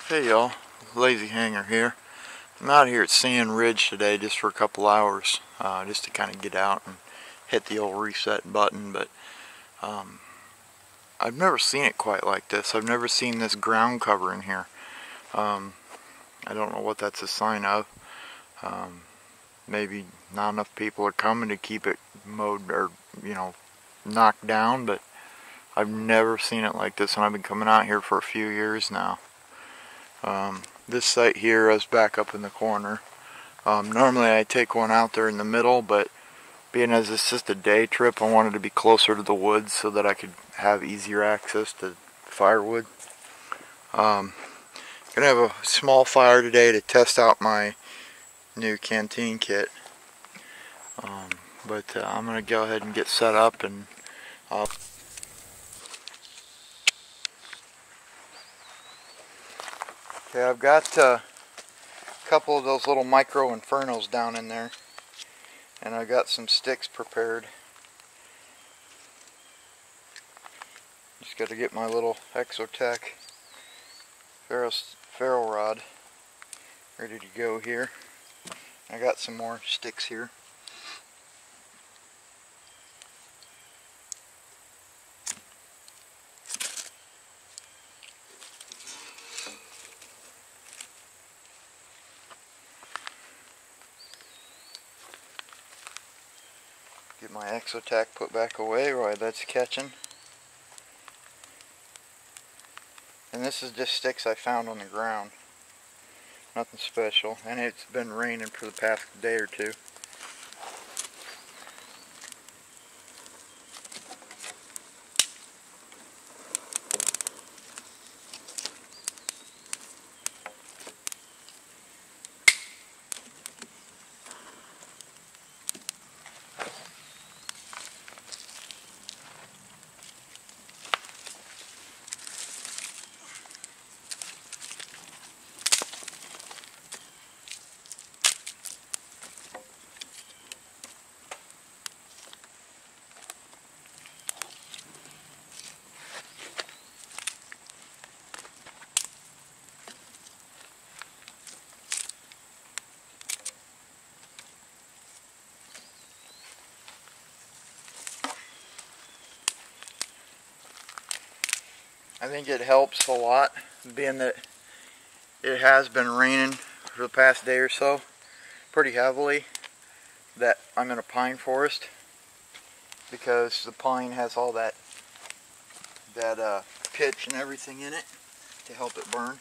Hey y'all, Lazyhanger here. I'm out here at Sand Ridge today just for a couple hours, just to kind of get out and hit the old reset button, but I've never seen it quite like this. I've never seen this ground cover in here. I don't know what that's a sign of. Maybe not enough people are coming to keep it mowed or, knocked down, but I've never seen it like this, and I've been coming out here for a few years now. This site here is back up in the corner. Normally I take one out there in the middle, but being as it's just a day trip, I wanted to be closer to the woods so that I could have easier access to firewood. Gonna have a small fire today to test out my new Canteen Kit. But I'm gonna go ahead and get set up, and okay, I've got a couple of those little micro infernos down in there, and I've got some sticks prepared. Just got to get my little Exotech ferro rod ready to go here. I got some more sticks here. Get my Exotech put back away while that's catching. And this is just sticks I found on the ground. Nothing special. And it's been raining for the past day or two. I think it helps a lot, being that it has been raining for the past day or so pretty heavily, that I'm in a pine forest, because the pine has all that pitch and everything in it to help it burn.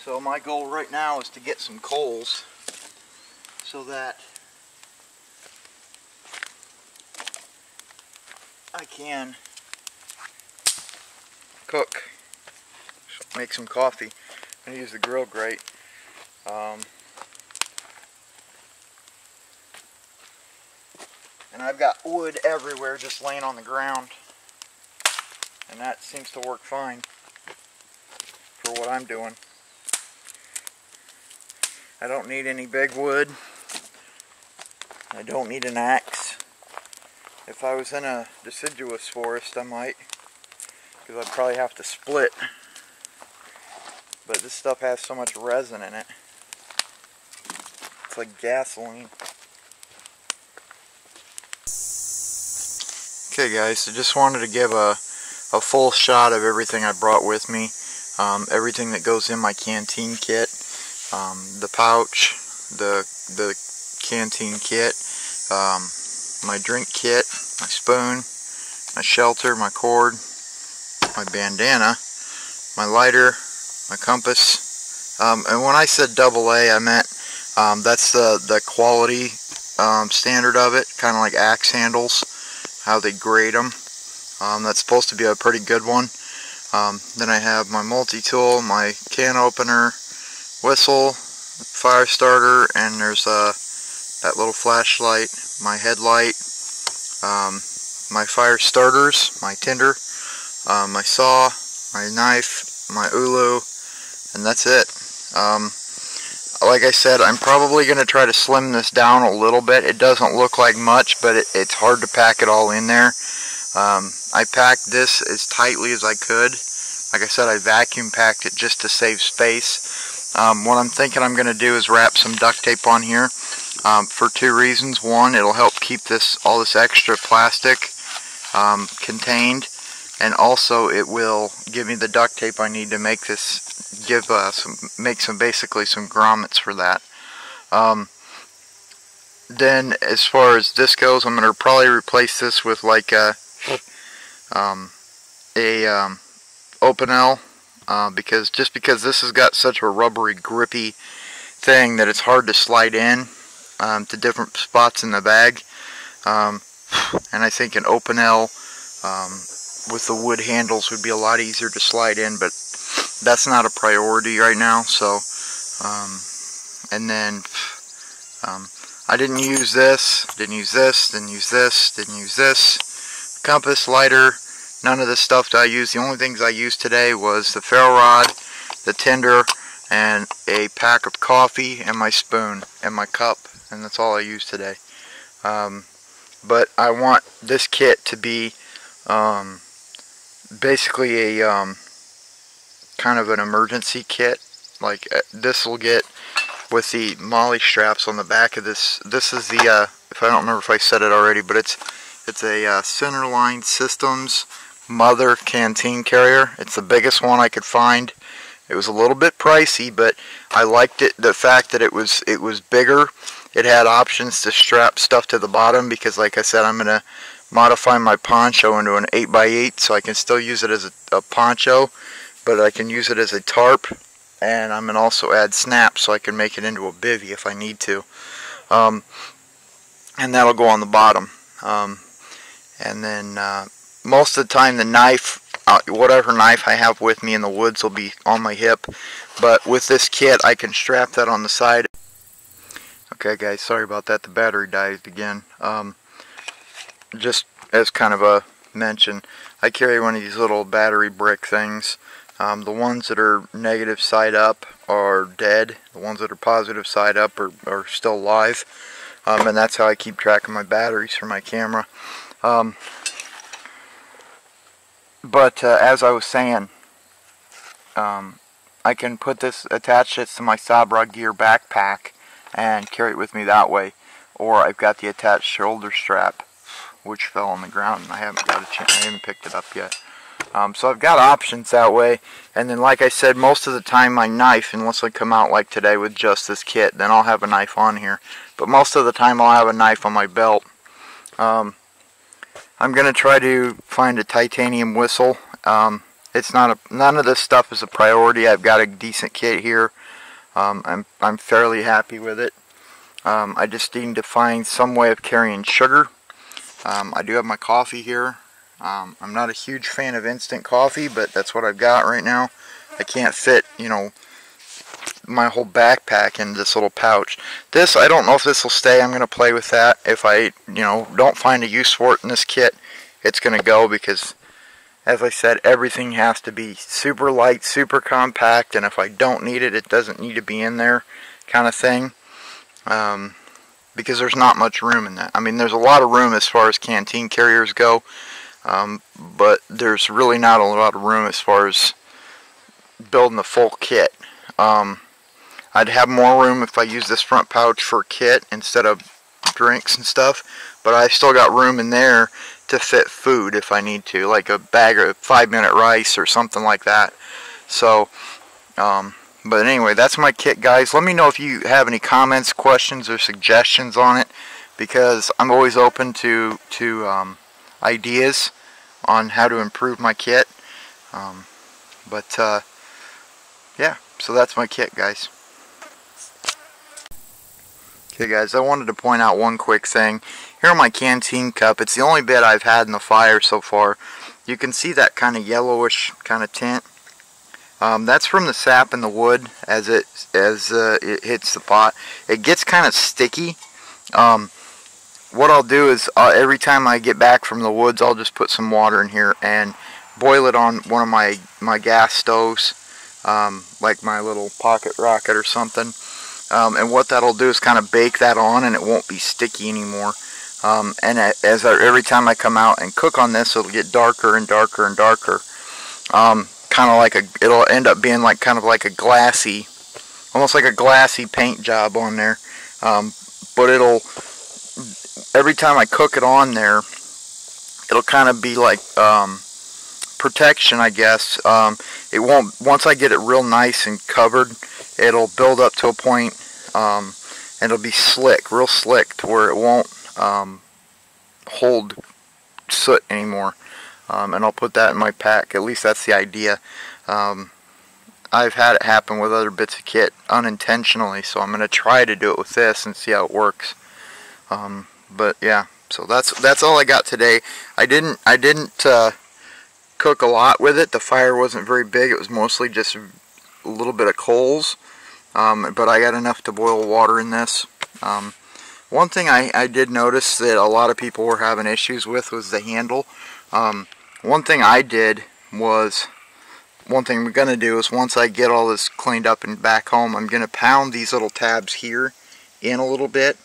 So my goal right now is to get some coals so that I can cook, make some coffee. I'm going to use the grill grate. And I've got wood everywhere just laying on the ground, and that seems to work fine for what I'm doing. I don't need any big wood. I don't need an axe. If I was in a deciduous forest, I might, because I'd probably have to split. But this stuff has so much resin in it. It's like gasoline. Okay guys, I just wanted to give a full shot of everything I brought with me. Everything that goes in my Canteen Kit. The pouch, the Canteen Kit, my drink kit, my spoon, my shelter, my cord, my bandana, my lighter, my compass, and when I said AA, I meant that's the quality standard of it, kind of like axe handles, how they grade them. That's supposed to be a pretty good one. Then I have my multi-tool, my can opener, whistle, fire starter, and there's that little flashlight, my headlight, my fire starters, my tinder, my saw, my knife, my ulu, and that's it. Like I said, I'm probably going to try to slim this down a little bit. It doesn't look like much, but it's hard to pack it all in there. I packed this as tightly as I could. Like I said, I vacuum packed it just to save space. What I'm thinking I'm going to do is wrap some duct tape on here for two reasons. One, it'll help keep all this extra plastic contained, and also it will give me the duct tape I need to make this, basically some grommets for that. Then as far as this goes, I'm going to probably replace this with like a open L, because this has got such a rubbery, grippy thing that it's hard to slide in to different spots in the bag. And I think an open L with the wood handles would be a lot easier to slide in, but that's not a priority right now. So and then I didn't use this, didn't use this, didn't use this, didn't use this. Compass, lighter, none of the stuff that I used. The only things I used today was the ferro rod, the tinder, and a pack of coffee, and my spoon, and my cup, and that's all I used today. But I want this kit to be basically a kind of an emergency kit. Like this will get with the molly straps on the back of this. This is the if I don't remember if I said it already, but it's a Centerline Systems Mother Canteen carrier. It's the biggest one I could find. It was a little bit pricey, but I liked it, the fact that it was bigger. It had options to strap stuff to the bottom, because like I said, I'm going to modify my poncho into an 8x8, so I can still use it as a poncho, but I can use it as a tarp, and I'm going to also add snaps so I can make it into a bivvy if I need to. And that'll go on the bottom. And then most of the time the knife, whatever knife I have with me in the woods, will be on my hip, but with this kit I can strap that on the side. Okay guys, sorry about that, the battery died again. Just as kind of a mention, I carry one of these little battery brick things. The ones that are negative side up are dead. The ones that are positive side up are still alive. And that's how I keep track of my batteries for my camera. But as I was saying, I can attach this to my Sabra gear backpack and carry it with me that way. Or I've got the attached shoulder strap, which fell on the ground and I haven't picked it up yet. So I've got options that way. And then like I said, most of the time my knife, unless I come out like today with just this kit, then I'll have a knife on here. But most of the time I'll have a knife on my belt. I'm going to try to find a titanium whistle. It's not none of this stuff is a priority. I've got a decent kit here. I'm fairly happy with it. I just need to find some way of carrying sugar. I do have my coffee here. I'm not a huge fan of instant coffee, but that's what I've got right now. I can't fit, my whole backpack in this little pouch. This, I don't know if this will stay. I'm going to play with that. If I, don't find a use for it in this kit, it's going to go, because, as I said, everything has to be super light, super compact, and if I don't need it, it doesn't need to be in there, kind of thing. Because there's not much room in that. I mean, there's a lot of room as far as canteen carriers go, but there's really not a lot of room as far as building a full kit. I'd have more room if I use this front pouch for kit instead of drinks and stuff, but I still got room in there to fit food if I need to, like a bag of 5-minute rice or something like that. So, but anyway, that's my kit, guys. Let me know if you have any comments, questions, or suggestions on it, because I'm always open to ideas on how to improve my kit. Yeah, so that's my kit, guys. Okay guys, I wanted to point out one quick thing. Here on my canteen cup, it's the only bit I've had in the fire so far. You can see that kind of yellowish kind of tint. That's from the sap in the wood as it hits the pot. It gets kind of sticky. What I'll do is every time I get back from the woods, I'll just put some water in here and boil it on one of my gas stoves. like my little pocket rocket or something. And what that'll do is kind of bake that on, and it won't be sticky anymore. And every time I come out and cook on this, it'll get darker and darker and darker. Kind of like it'll end up being like kind of like a glassy, almost like a glassy paint job on there. But every time I cook it on there, it'll kind of be like protection, I guess. It won't, once I get it real nice and covered, it'll build up to a point, and it'll be slick, real slick, to where it won't hold soot anymore. And I'll put that in my pack. At least that's the idea. I've had it happen with other bits of kit unintentionally, so I'm going to try to do it with this and see how it works. But yeah, so that's all I got today. I didn't cook a lot with it. The fire wasn't very big. It was mostly just a little bit of coals, but I got enough to boil water in this. One thing I did notice that a lot of people were having issues with was the handle. One thing we're going to do is, once I get all this cleaned up and back home, I'm going to pound these little tabs here in a little bit.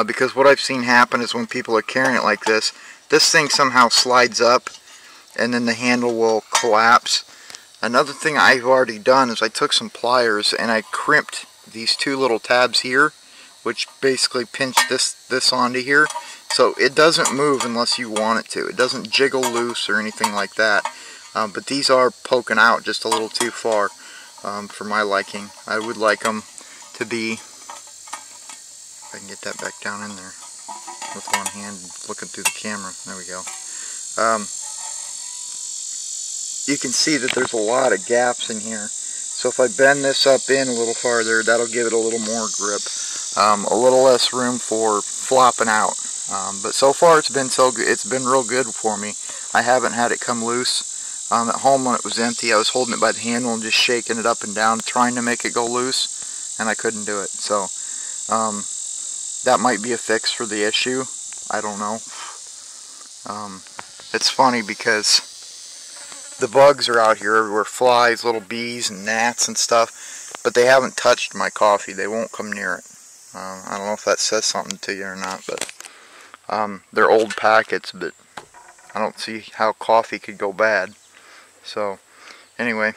Because what I've seen happen is when people are carrying it like this thing somehow slides up, and then the handle will collapse. Another thing I've already done is I took some pliers and I crimped these two little tabs here, which basically pinch this onto here, so it doesn't move unless you want it to. It doesn't jiggle loose or anything like that. But these are poking out just a little too far for my liking. I would like them to be, if I can get that back down in there with one hand looking through the camera. There we go. You can see that there's a lot of gaps in here. So if I bend this up in a little farther, that'll give it a little more grip. A little less room for flopping out. But so far it's been real good for me. I haven't had it come loose. At home when it was empty, I was holding it by the handle and just shaking it up and down, trying to make it go loose, and I couldn't do it. So that might be a fix for the issue. I don't know. It's funny because the bugs are out here everywhere, flies, little bees and gnats and stuff, but they haven't touched my coffee. They won't come near it. I don't know if that says something to you or not, but they're old packets, but I don't see how coffee could go bad. So anyway,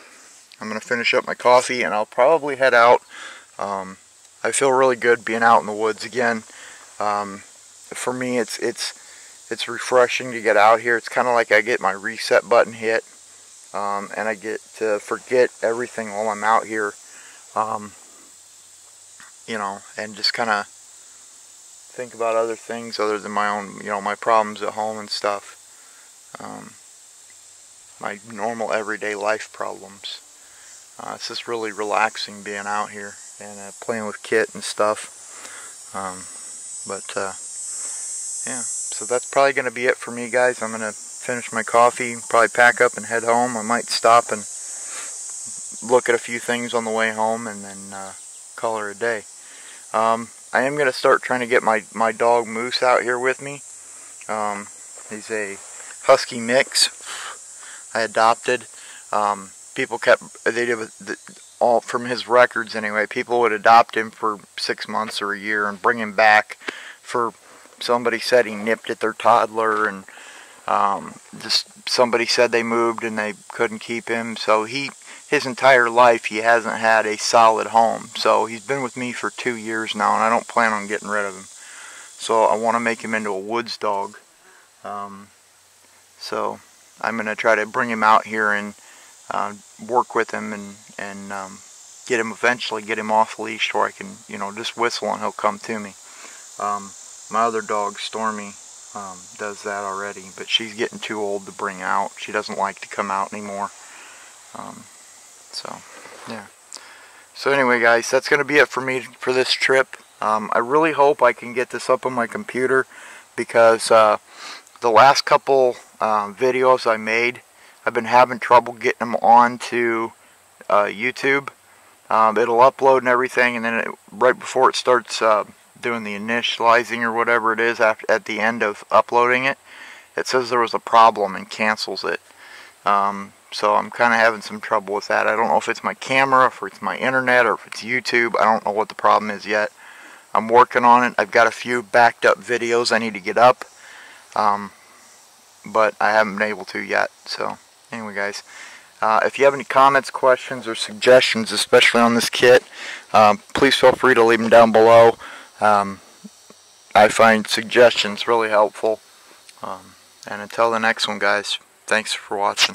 I'm going to finish up my coffee and I'll probably head out. I feel really good being out in the woods again. For me, it's refreshing to get out here. It's kind of like I get my reset button hit, and I get to forget everything while I'm out here, you know, and just kind of think about other things other than my own, you know, my problems at home and stuff. My normal everyday life problems. It's just really relaxing being out here and playing with kit and stuff. Yeah, so that's probably going to be it for me, guys. I'm going to finish my coffee, probably pack up and head home. I might stop and look at a few things on the way home and then call her a day. I am going to start trying to get my dog Moose out here with me. He's a husky mix I adopted. People all from his records anyway, people would adopt him for 6 months or a year and bring him back for, somebody said he nipped at their toddler, and just somebody said they moved and they couldn't keep him. So his entire life he hasn't had a solid home. So he's been with me for 2 years now, and I don't plan on getting rid of him. So I want to make him into a woods dog. So I'm going to try to bring him out here and work with him and get him off leash where I can, you know, just whistle and he'll come to me. My other dog, Stormy, does that already, but she's getting too old to bring out. She doesn't like to come out anymore. So, yeah. So anyway, guys, that's going to be it for me for this trip. I really hope I can get this up on my computer, because the last couple videos I made, I've been having trouble getting them onto YouTube. It'll upload and everything, and then right before it starts doing the initializing or whatever it is at the end of uploading it, it says there was a problem and cancels it. So I'm kind of having some trouble with that. I don't know if it's my camera, if it's my internet, or if it's YouTube. I don't know what the problem is yet. I'm working on it. I've got a few backed up videos I need to get up, but I haven't been able to yet. So anyway, guys, if you have any comments, questions, or suggestions, especially on this kit, please feel free to leave them down below. I find suggestions really helpful. And until the next one, guys, thanks for watching.